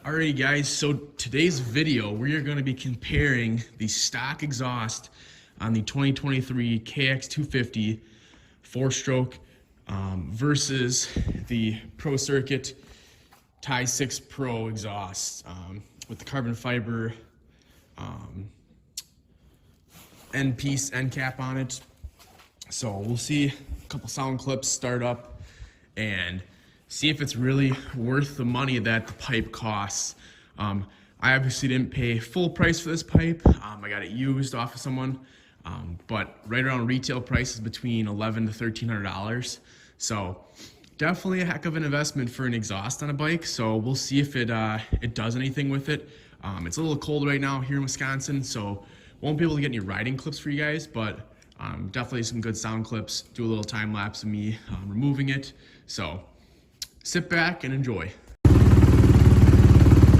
Alrighty guys, so today's video we are going to be comparing the stock exhaust on the 2023 KX250 4-stroke versus the Pro Circuit Tie 6 Pro exhaust with the carbon fiber end piece, end cap on it. So we'll see a couple sound clips start up and see if it's really worth the money that the pipe costs. I obviously didn't pay full price for this pipe. I got it used off of someone, but right around retail prices between $1,100 to $1,300. So definitely a heck of an investment for an exhaust on a bike. So we'll see if it does anything with it. It's a little cold right now here in Wisconsin, so won't be able to get any riding clips for you guys, but definitely some good sound clips. Do a little time lapse of me removing it. So sit back and enjoy.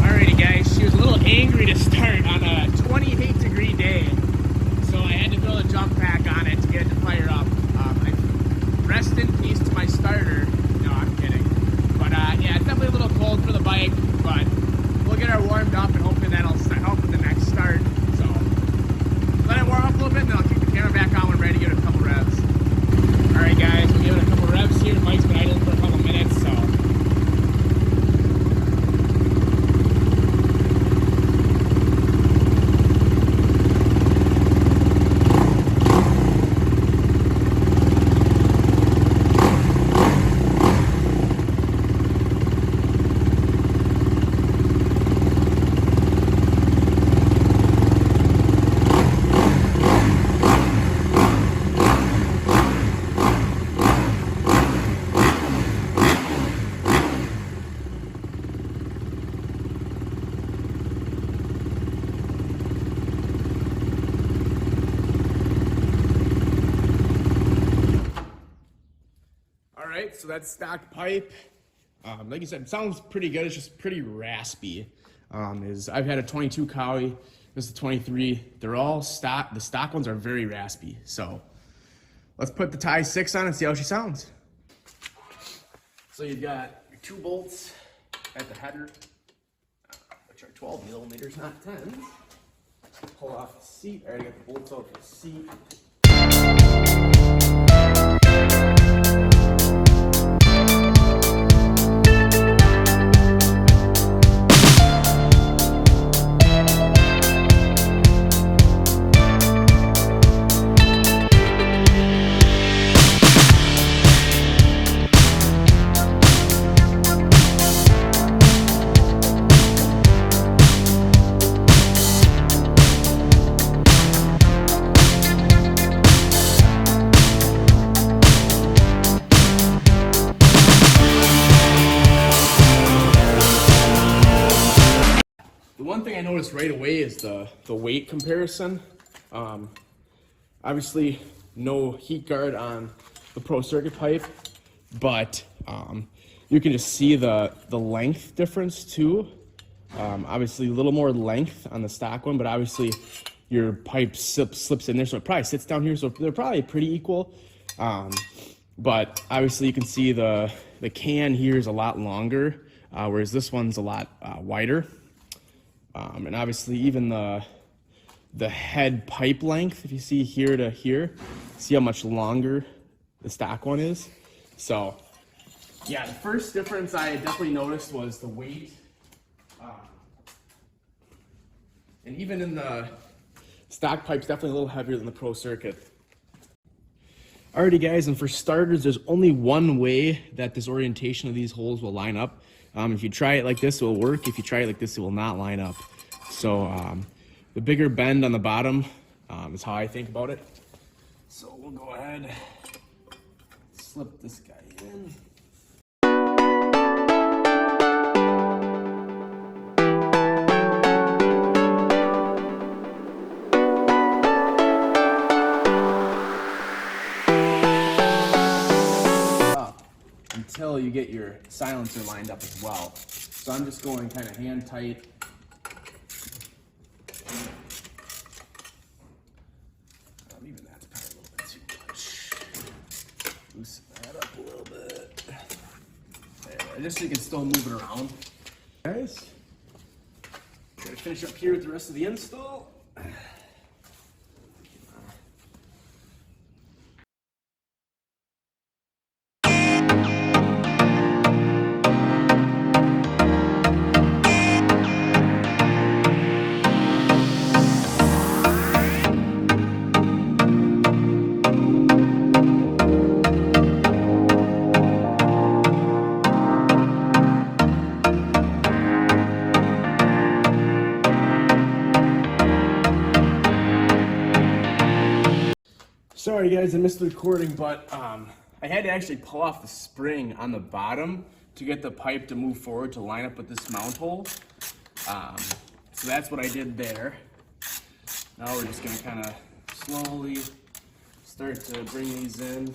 Alrighty guys, she was a little angry to start on a 28-degree day, so I had to build a jump pack on it to get it to fire up. Rest in peace to my starter. No, I'm kidding. But yeah, it's definitely a little cold for the bike, but we'll get her warmed up and hopefully that'll help with the next start. So let it warm up a little bit and then I'll kick the camera back on when I'm ready to give it a couple revs. Alright guys, we'll give it a couple revs here. The bike's been idling for a couple minutes, so so that's stock pipe. Like you said, it sounds pretty good. It's just pretty raspy. I've had a 22 Cowie, this is a 23. They're all stock. The stock ones are very raspy. So let's put the Tie 6 on and see how she sounds. So you've got your 2 bolts at the header, which are 12 millimeters, not 10. Pull off the seat. I already got the bolts out for the seat. One thing I noticed right away is the weight comparison. Obviously, no heat guard on the Pro Circuit pipe, but you can just see the length difference too. Obviously, a little more length on the stock one, but obviously your pipe slips in there, so it probably sits down here, so they're probably pretty equal. But obviously, you can see the can here is a lot longer, whereas this one's a lot wider. And obviously even the head pipe length, if you see here to here, see how much longer the stock one is. So yeah, the first difference I definitely noticed was the weight. And even in the stock pipe's definitely a little heavier than the Pro Circuit. Alrighty guys, and for starters, there's only one way that this orientation of these holes will line up. If you try it like this, it will work. If you try it like this, it will not line up. So the bigger bend on the bottom is how I think about it. So we'll go ahead, slip this guy in. Until you get your silencer lined up as well. So I'm just going kind of hand tight. Even that's probably a little bit too much. Loosen that up a little bit. There, just so you can still move it around. Guys, Gotta finish up here with the rest of the install. Sorry guys, I missed the recording, but I had to actually pull off the spring on the bottom to get the pipe to move forward to line up with this mount hole. So that's what I did there. Now we're just gonna kind of slowly start to bring these in.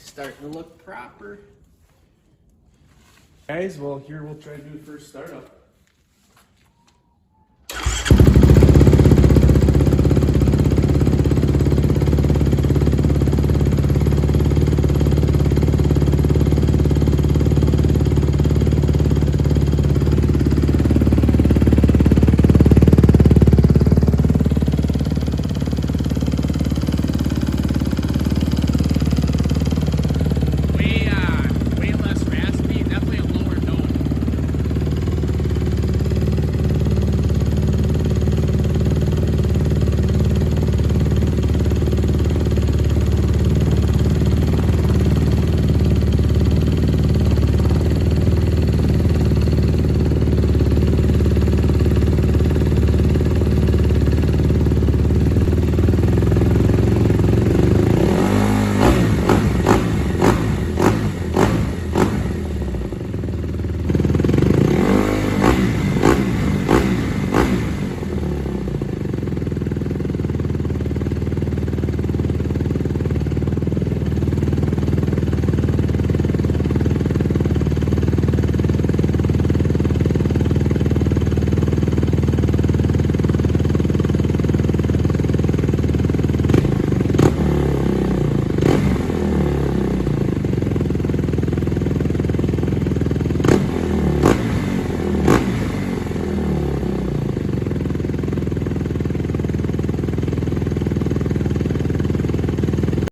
Starting to look proper. Guys, well here we'll try to do the first startup.